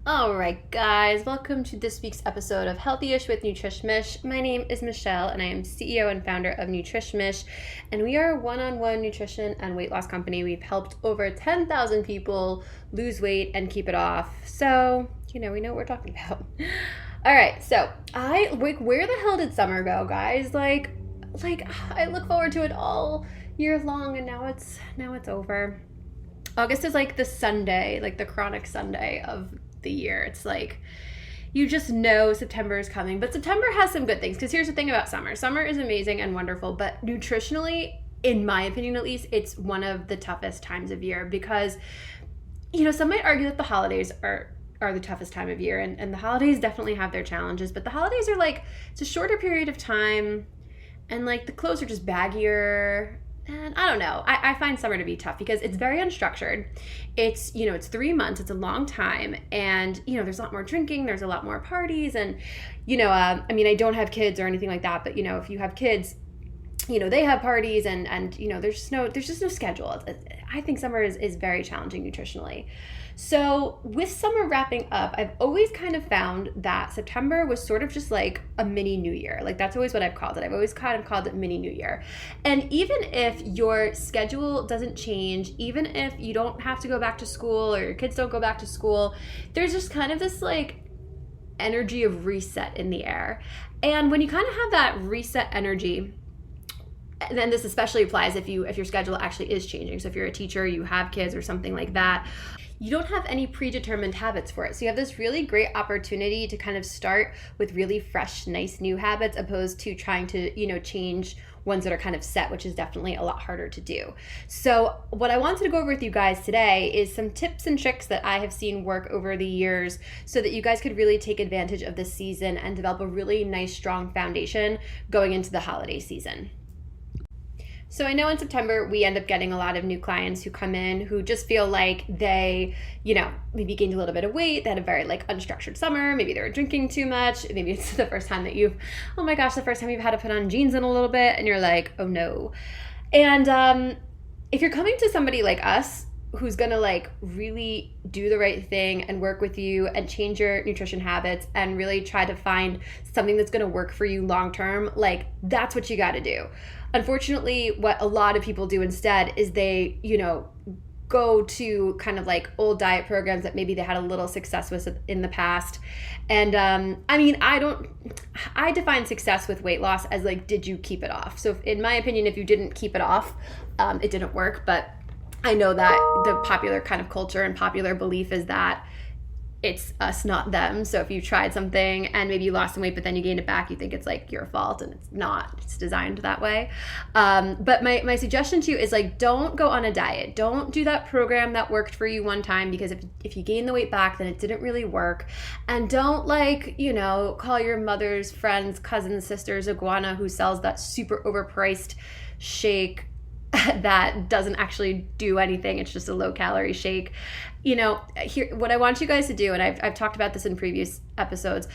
All right, guys, welcome to this week's episode of Healthy-ish with Nutrishmish. My name is Michelle, and I am CEO and founder of Nutrishmish, and we are a one-on-one nutrition and weight loss company. We've helped over 10,000 people lose weight and keep it off, so, we know what we're talking about. All right, so where the hell did summer go, guys? Like, I look forward to it all year long, and now it's over. August is like the Sunday, like the chronic Sunday of the year. It's like you just know September is coming, but September has some good things, because here's the thing about summer. Summer is amazing and wonderful, but nutritionally, in my opinion at least, it's one of the toughest times of year because, some might argue that the holidays are the toughest time of year, and the holidays definitely have their challenges, but the holidays are like, it's a shorter period of time, and like the clothes are just baggier. And I don't know. I find summer to be tough because it's very unstructured. It's, it's 3 months. It's a long time. And, there's a lot more drinking. There's a lot more parties. And, I don't have kids or anything like that. But, if you have kids, they have parties and there's just no schedule. I think summer is very challenging nutritionally. So with summer wrapping up, I've always kind of found that September was sort of just like a mini New Year. Like that's always what I've called it. I've always kind of called it mini New Year. And even if your schedule doesn't change, even if you don't have to go back to school or your kids don't go back to school, there's just kind of this like energy of reset in the air. And when you kind of have that reset energy, and then this especially applies if your schedule actually is changing. So if you're a teacher, you have kids or something like that, you don't have any predetermined habits for it. So you have this really great opportunity to kind of start with really fresh, nice new habits, opposed to trying to, change ones that are kind of set, which is definitely a lot harder to do. So what I wanted to go over with you guys today is some tips and tricks that I have seen work over the years so that you guys could really take advantage of this season and develop a really nice, strong foundation going into the holiday season. So I know in September, we end up getting a lot of new clients who come in who just feel like they, maybe gained a little bit of weight. They had a very unstructured summer. Maybe they were drinking too much. Maybe it's the first time that you've had to put on jeans in a little bit and you're like, oh no. And if you're coming to somebody like us, who's gonna really do the right thing and work with you and change your nutrition habits and really try to find something that's gonna work for you long term, that's what you gotta do. Unfortunately, what a lot of people do instead is they, go to kind of old diet programs that maybe they had a little success with in the past. And I define success with weight loss as did you keep it off? So in my opinion, if you didn't keep it off, it didn't work. But I know that the popular kind of culture and popular belief is that it's us, not them. So if you tried something and maybe you lost some weight, but then you gained it back, you think it's your fault, and it's not. It's designed that way. But my suggestion to you is don't go on a diet. Don't do that program that worked for you one time, because if you gain the weight back, then it didn't really work. And don't call your mother's friends, cousins, sisters, iguana who sells that super overpriced shake that doesn't actually do anything. It's just a low calorie shake. Here, what I want you guys to do, and I've talked about this in previous episodes,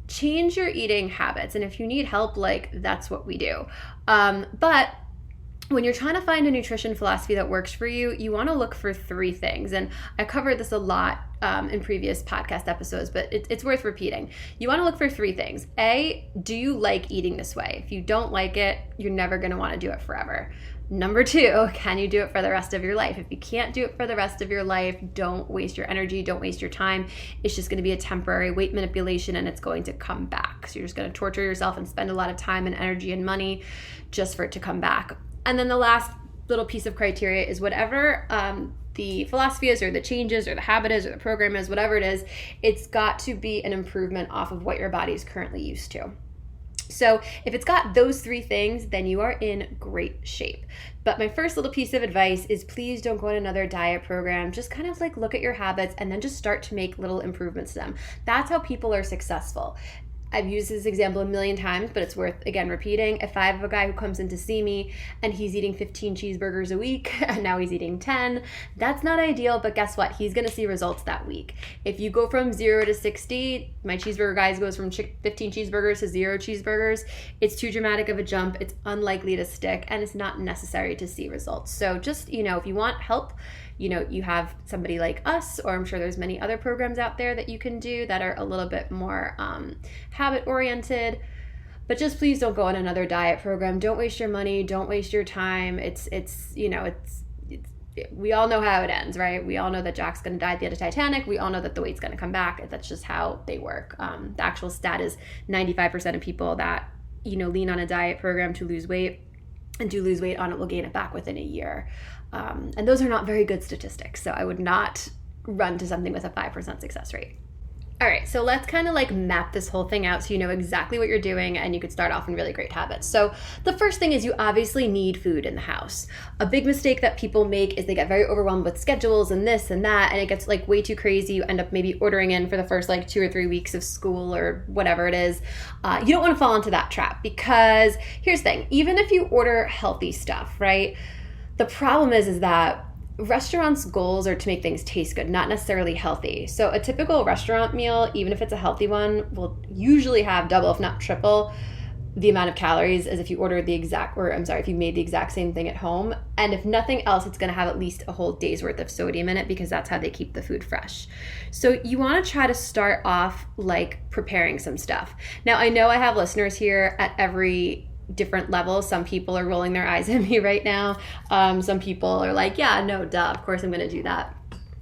change your eating habits. And if you need help, that's what we do. But when you're trying to find a nutrition philosophy that works for you, you want to look for 3 things. And I covered this a lot in previous podcast episodes, but it's worth repeating. You want to look for 3 things. A, do you like eating this way? If you don't like it, you're never going to want to do it forever. Number 2, can you do it for the rest of your life? If you can't do it for the rest of your life, don't waste your energy, don't waste your time. It's just going to be a temporary weight manipulation, and it's going to come back. So you're just going to torture yourself and spend a lot of time and energy and money just for it to come back. And then the last little piece of criteria is whatever the philosophy is, or the changes, or the habit is, or the program is, whatever it is, it's got to be an improvement off of what your body is currently used to. So if it's got those 3 things, then you are in great shape. But my first little piece of advice is please don't go on another diet program. Just kind of look at your habits and then just start to make little improvements to them. That's how people are successful. I've used this example a million times, but it's worth, again, repeating. If I have a guy who comes in to see me and he's eating 15 cheeseburgers a week and now he's eating 10, that's not ideal, but guess what? He's going to see results that week. If you go from 0 to 60, my cheeseburger guy goes from 15 cheeseburgers to 0 cheeseburgers. It's too dramatic of a jump. It's unlikely to stick, and it's not necessary to see results. So just, if you want help, you have somebody like us, or I'm sure there's many other programs out there that you can do that are a little bit more habit oriented. But just please don't go on another diet program. Don't waste your money. Don't waste your time. We all know how it ends, right? We all know that Jack's going to die at the end of Titanic. We all know that the weight's going to come back. That's just how they work. The actual stat is 95% of people that, lean on a diet program to lose weight and do lose weight on it will gain it back within a year. And those are not very good statistics. So I would not run to something with a 5% success rate. All right, so let's kind of like map this whole thing out so you know exactly what you're doing and you could start off in really great habits. So the first thing is you obviously need food in the house. A big mistake that people make is they get very overwhelmed with schedules and this and that, and it gets like way too crazy. You end up maybe ordering in for the first like 2 or 3 weeks of school or whatever it is. You don't want to fall into that trap, because here's the thing, even if you order healthy stuff, right? The problem is that restaurants' goals are to make things taste good, not necessarily healthy. So a typical restaurant meal, even if it's a healthy one, will usually have double, if not triple, the amount of calories as if you ordered if you made the exact same thing at home. And if nothing else, it's going to have at least a whole day's worth of sodium in it, because that's how they keep the food fresh. So you want to try to start off like preparing some stuff. Now, I know I have listeners here at every different levels. Some people are rolling their eyes at me right now. Some people are like, yeah, no, duh, of course I'm going to do that.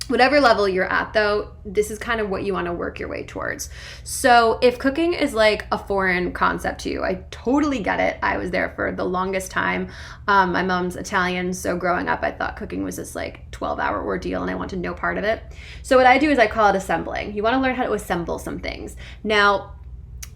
Whatever level you're at, though, this is kind of what you want to work your way towards. So if cooking is like a foreign concept to you, I totally get it. I was there for the longest time. My mom's Italian, so growing up, I thought cooking was this like 12-hour ordeal and I wanted no part of it. So what I do is I call it assembling. You want to learn how to assemble some things. Now,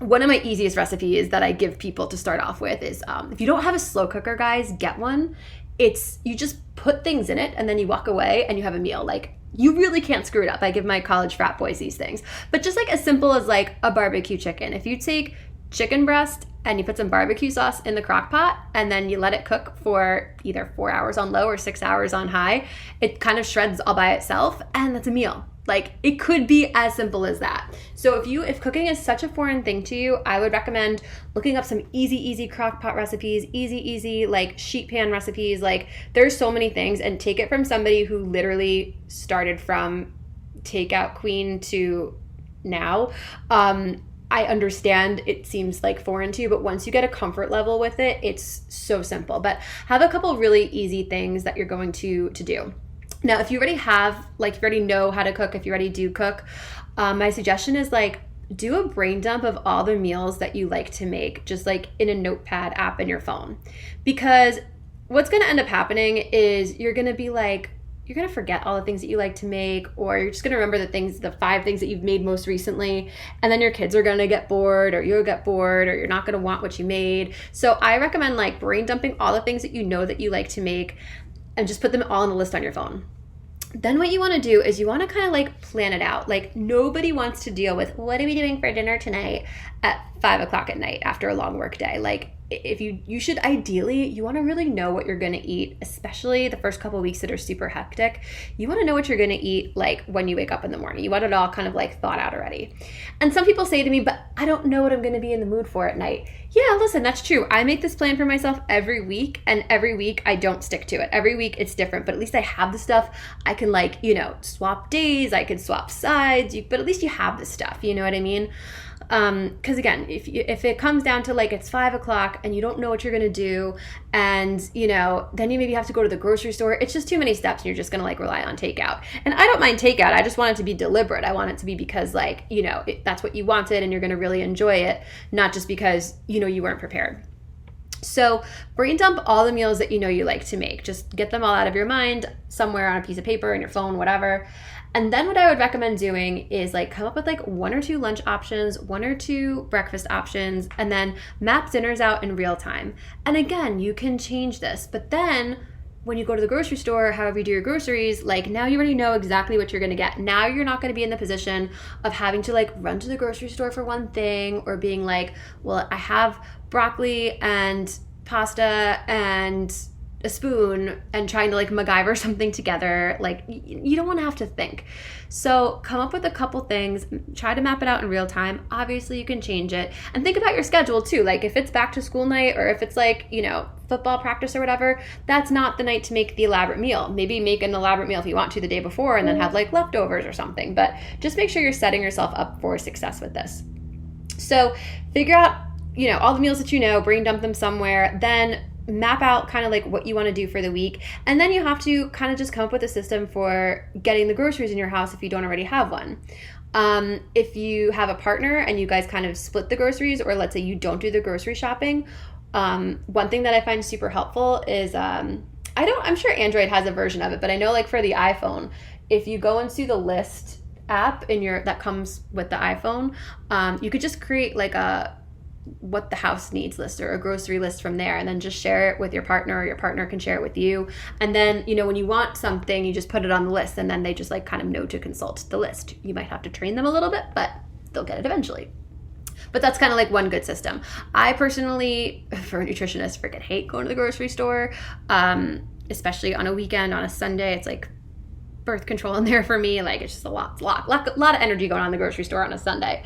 one of my easiest recipes that I give people to start off with is, if you don't have a slow cooker, guys, get one. You just put things in it and then you walk away and you have a meal. Like, you really can't screw it up. I give my college frat boys these things. But just like as simple as like a barbecue chicken. If you take chicken breast and you put some barbecue sauce in the crock pot and then you let it cook for either 4 hours on low or 6 hours on high, it kind of shreds all by itself, and that's a meal. Like, it could be as simple as that. So if cooking is such a foreign thing to you, I would recommend looking up some easy crock pot recipes, easy like sheet pan recipes. Like, there's so many things, and take it from somebody who literally started from takeout queen to now. I understand it seems like foreign to you, but once you get a comfort level with it, it's so simple. But have a couple really easy things that you're going to do. Now, if you already know how to cook, if you already do cook, my suggestion is like, do a brain dump of all the meals that you like to make, just like in a notepad app in your phone. Because what's going to end up happening is you're going to forget all the things that you like to make, or you're just going to remember the 5 things that you've made most recently, and then your kids are going to get bored, or you'll get bored, or you're not going to want what you made. So I recommend like brain dumping all the things that you know that you like to make and just put them all on a list on your phone. Then what you want to do is you want to kind of like plan it out. Like, nobody wants to deal with, what are we doing for dinner tonight at 5 o'clock at night after a long work day? Like, if you should ideally, you want to really know what you're going to eat, especially the first couple of weeks that are super hectic. You want to know what you're going to eat like when you wake up in the morning. You want it all kind of like thought out already. And some people say to me, but I don't know what I'm going to be in the mood for at night. Yeah, listen, that's true. I make this plan for myself every week, and every week I don't stick to it. Every week it's different, but at least I have the stuff. I can swap days, I can swap sides, but at least you have the stuff, you know what I mean? Because again, if it comes down to like it's 5 o'clock and you don't know what you're gonna do, and then you maybe have to go to the grocery store, it's just too many steps, and you're just gonna like rely on takeout. And I don't mind takeout. I just want it to be deliberate. I want it to be because that's what you wanted and you're gonna really enjoy it, not just because you weren't prepared. So brain dump all the meals that you like to make. Just get them all out of your mind, somewhere on a piece of paper, in your phone, whatever. And then what I would recommend doing is like come up with like 1 or 2 lunch options, 1 or 2 breakfast options, and then map dinners out in real time. And again, you can change this, but then when you go to the grocery store, however you do your groceries, like now you already know exactly what you're going to get. Now you're not going to be in the position of having to like run to the grocery store for one thing, or being like, well, I have broccoli and pasta and a spoon and trying to like MacGyver something together. Like you don't want to have to think. So come up with a couple things, try to map it out in real time. Obviously you can change it, and think about your schedule too. Like if it's back to school night, or if it's like, football practice or whatever, that's not the night to make the elaborate meal. Maybe make an elaborate meal if you want to the day before and then have like leftovers or something. But just make sure you're setting yourself up for success with this. So figure out, all the meals that brain dump them somewhere, then map out kind of like what you want to do for the week. And then you have to kind of just come up with a system for getting the groceries in your house if you don't already have one. If you have a partner and you guys kind of split the groceries, or let's say you don't do the grocery shopping, one thing that I find super helpful is, I'm sure Android has a version of it, but I know like for the iPhone, if you go into the list app that comes with the iPhone, you could just create like a what the house needs list or a grocery list from there, and then just share it with your partner, or your partner can share it with you. And then, when you want something, you just put it on the list, and then they just like kind of know to consult the list. You might have to train them a little bit, but they'll get it eventually. But that's kind of like one good system. I personally, for a nutritionist, freaking hate going to the grocery store, especially on a weekend, on a Sunday. It's like birth control in there for me. Like it's just a lot of energy going on in the grocery store on a Sunday,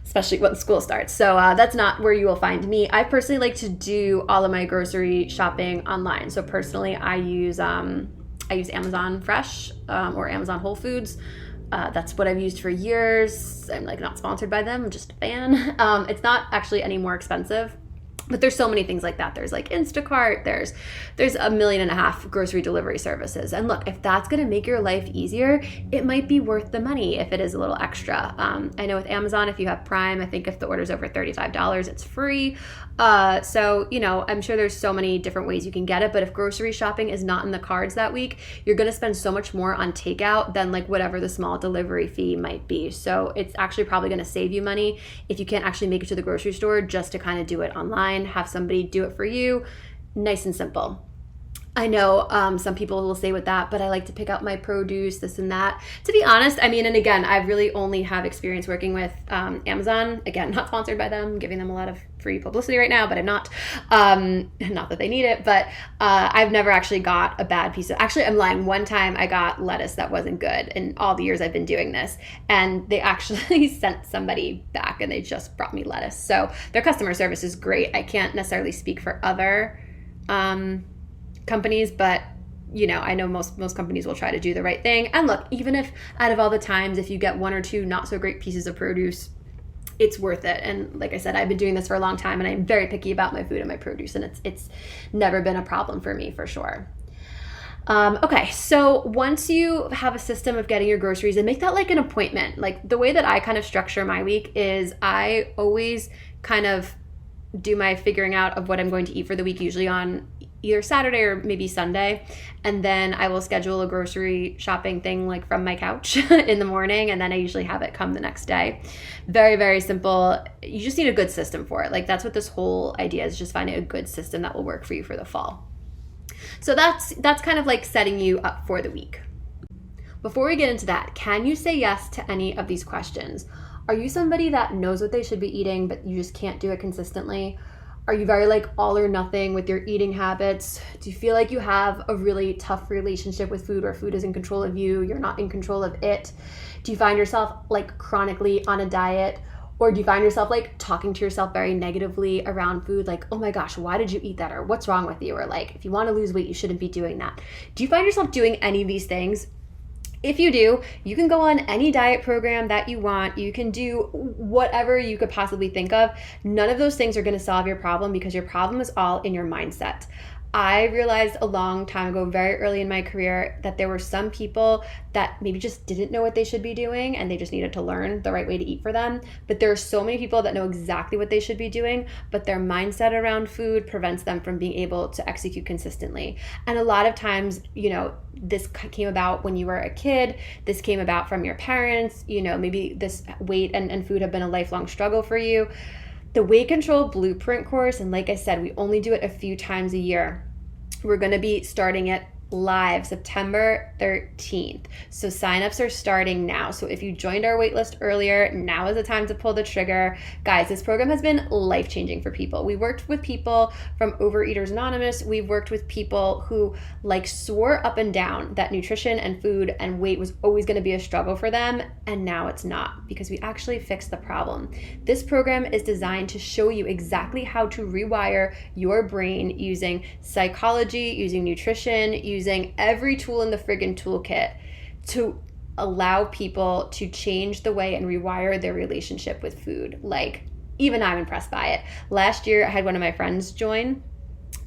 especially when school starts. So that's not where you will find me. I personally like to do all of my grocery shopping online. So personally, I use Amazon Fresh or Amazon Whole Foods. That's what I've used for years. I'm like not sponsored by them. I'm just a fan. It's not actually any more expensive. But there's so many things like that. There's like Instacart. There's 1.5 million grocery delivery services. And look, if that's going to make your life easier, it might be worth the money if it is a little extra. I know with Amazon, if you have Prime, I think if the order's over $35, it's free. So, I'm sure there's so many different ways you can get it. But if grocery shopping is not in the cards that week, you're going to spend so much more on takeout than like whatever the small delivery fee might be. So it's actually probably going to save you money if you can't actually make it to the grocery store, just to kind of do it online. Have somebody do it for you. Nice and simple. I know some people will say with that, but I like to pick out my produce, this and that. To be honest, and again, I really only have experience working with Amazon. Again, not sponsored by them, giving them a lot of free publicity right now, but I'm not. Not that they need it, but I've never actually got a bad piece of, actually, I'm lying. One time I got lettuce that wasn't good in all the years I've been doing this, and they actually sent somebody back and they just brought me lettuce. So their customer service is great. I can't necessarily speak for other companies, but I know most companies will try to do the right thing. And look, even if out of all the times, if you get one or two not so great pieces of produce, it's worth it. And like I said, I've been doing this for a long time, and I'm very picky about my food and my produce, and it's never been a problem for me, for sure. Okay, so once you have a system of getting your groceries, and make that like an appointment. Like the way that I kind of structure my week is I always kind of do my figuring out of what I'm going to eat for the week, usually on either Saturday or maybe Sunday. And then I will schedule a grocery shopping thing like from my couch in the morning. And then I usually have it come the next day. Very, very simple. You just need a good system for it. Like that's what this whole idea is, just finding a good system that will work for you for the fall. So that's kind of like setting you up for the week. Before we get into that, can you say yes to any of these questions? Are you somebody that knows what they should be eating, but you just can't do it consistently? Are you very like all or nothing with your eating habits? Do you feel like you have a really tough relationship with food, where food is in control of you, you're not in control of it? Do you find yourself like chronically on a diet? Or do you find yourself like talking to yourself very negatively around food? Like, oh my gosh, why did you eat that? Or what's wrong with you? Or like, if you want to lose weight, you shouldn't be doing that. Do you find yourself doing any of these things? If you do, you can go on any diet program that you want. You can do whatever you could possibly think of. None of those things are going to solve your problem, because your problem is all in your mindset. I realized a long time ago, very early in my career, that there were some people that maybe just didn't know what they should be doing, and they just needed to learn the right way to eat for them. But there are so many people that know exactly what they should be doing, but their mindset around food prevents them from being able to execute consistently. And a lot of times, this came about when you were a kid. This came about from your parents. Maybe this weight and food have been a lifelong struggle for you. The Weight Control Blueprint course, and like I said, we only do it a few times a year. We're going to be starting it live September 13th. So signups are starting now. So if you joined our waitlist earlier, now is the time to pull the trigger. Guys, this program has been life-changing for people. We worked with people from Overeaters Anonymous. We've worked with people who swore up and down that nutrition and food and weight was always going to be a struggle for them. And now it's not, because we actually fixed the problem. This program is designed to show you exactly how to rewire your brain using psychology, using nutrition, using every tool in the friggin' toolkit to allow people to change the way and rewire their relationship with food. Even I'm impressed by it. Last year, I had one of my friends join,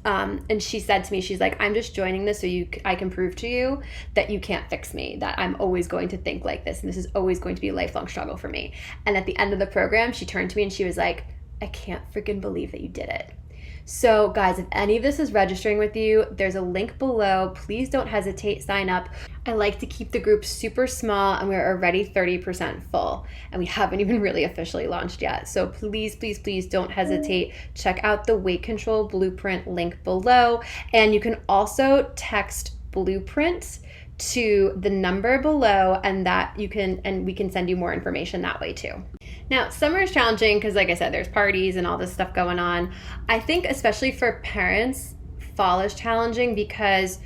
and she said to me, she's like, I'm just joining this so I can prove to you that you can't fix me, that I'm always going to think like this, and this is always going to be a lifelong struggle for me. And at the end of the program, she turned to me and she was like, I can't freaking believe that you did it. So guys, if any of this is registering with you, there's a link below. Please don't hesitate, sign up. I like to keep the group super small, and we're already 30% full, and we haven't even really officially launched yet. So please, please, please don't hesitate. Check out the Weight Control Blueprint link below, and you can also text Blueprint to the number below, and we can send you more information that way too. Now, summer is challenging because, like I said, there's parties and all this stuff going on. I think especially for parents, fall is challenging because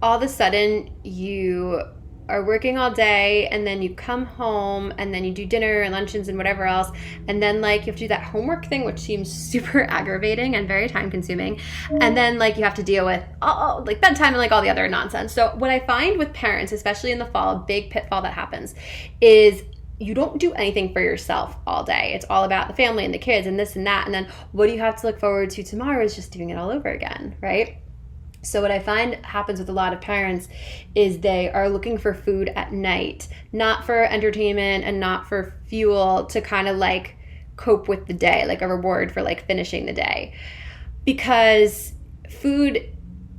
all of a sudden you are working all day, and then you come home, and then you do dinner and luncheons and whatever else, and then you have to do that homework thing, which seems super aggravating and very time consuming, and then you have to deal with bedtime and all the other nonsense. So what I find with parents, especially in the fall, a big pitfall that happens is you don't do anything for yourself all day. It's all about the family and the kids and this and that, and then what do you have to look forward to tomorrow is just doing it all over again, right? So what I find happens with a lot of parents is they are looking for food at night, not for entertainment and not for fuel to kind of cope with the day, like a reward for finishing the day. Because food,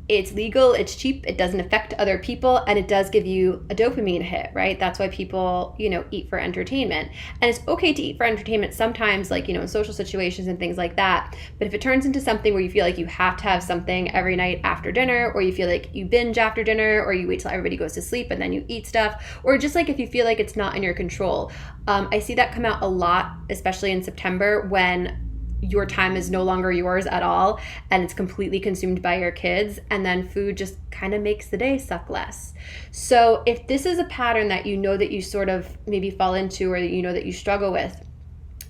it's legal, it's cheap, it doesn't affect other people, and it does give you a dopamine hit, right? That's why people, eat for entertainment. And it's okay to eat for entertainment sometimes, in social situations and things like that. But if it turns into something where you feel like you have to have something every night after dinner, or you feel like you binge after dinner, or you wait till everybody goes to sleep and then you eat stuff, or just if you feel like it's not in your control. I see that come out a lot, especially in September, when your time is no longer yours at all and it's completely consumed by your kids, and then food just kind of makes the day suck less. So if this is a pattern that you know that you sort of maybe fall into, or that you know that you struggle with,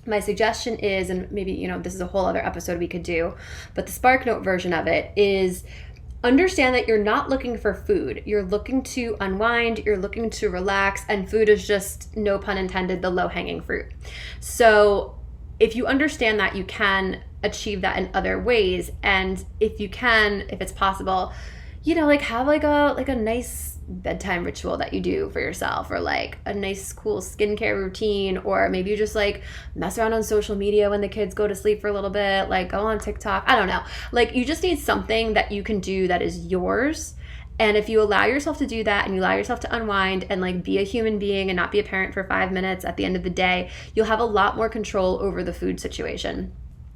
my suggestion is, and maybe this is a whole other episode we could do, but the SparkNote version of it is, understand that you're not looking for food. You're looking to unwind, you're looking to relax, and food is just, no pun intended, the low-hanging fruit. So if you understand that, you can achieve that in other ways. And if you can, if it's possible, have a nice bedtime ritual that you do for yourself, or a nice cool skincare routine, or maybe you just mess around on social media when the kids go to sleep for a little bit, go on TikTok. I don't know. You just need something that you can do that is yours. And if you allow yourself to do that, and you allow yourself to unwind and be a human being and not be a parent for 5 minutes at the end of the day, you'll have a lot more control over the food situation.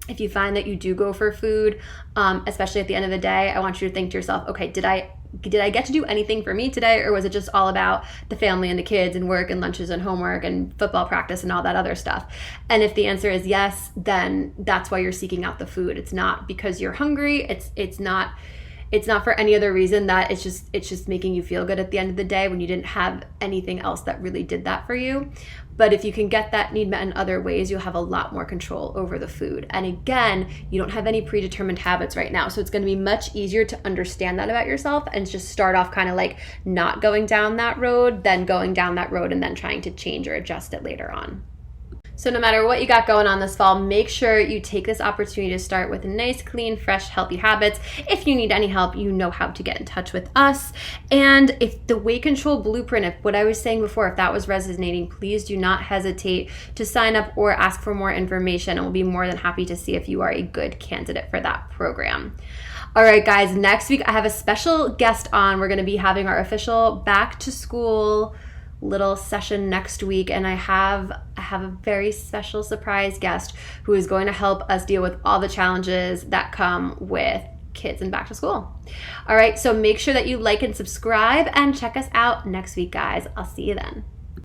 If you find that you do go for food, especially at the end of the day, I want you to think to yourself, okay, did I get to do anything for me today, or was it just all about the family and the kids and work and lunches and homework and football practice and all that other stuff? And if the answer is yes, then that's why you're seeking out the food. It's not because you're hungry. It's not for any other reason, that it's just making you feel good at the end of the day when you didn't have anything else that really did that for you. But if you can get that need met in other ways, you'll have a lot more control over the food. And again, you don't have any predetermined habits right now. So it's going to be much easier to understand that about yourself and just start off kind of not going down that road, than going down that road and then trying to change or adjust it later on. So no matter what you got going on this fall, make sure you take this opportunity to start with nice, clean, fresh, healthy habits. If you need any help, you know how to get in touch with us. And if the Weight Control Blueprint, if what I was saying before, if that was resonating, please do not hesitate to sign up or ask for more information, and we'll be more than happy to see if you are a good candidate for that program. All right, guys, next week I have a special guest on. We're going to be having our official back to school little session next week, and I have a very special surprise guest who is going to help us deal with all the challenges that come with kids and back to school. All right, so make sure that you like and subscribe and check us out next week, guys. I'll see you then.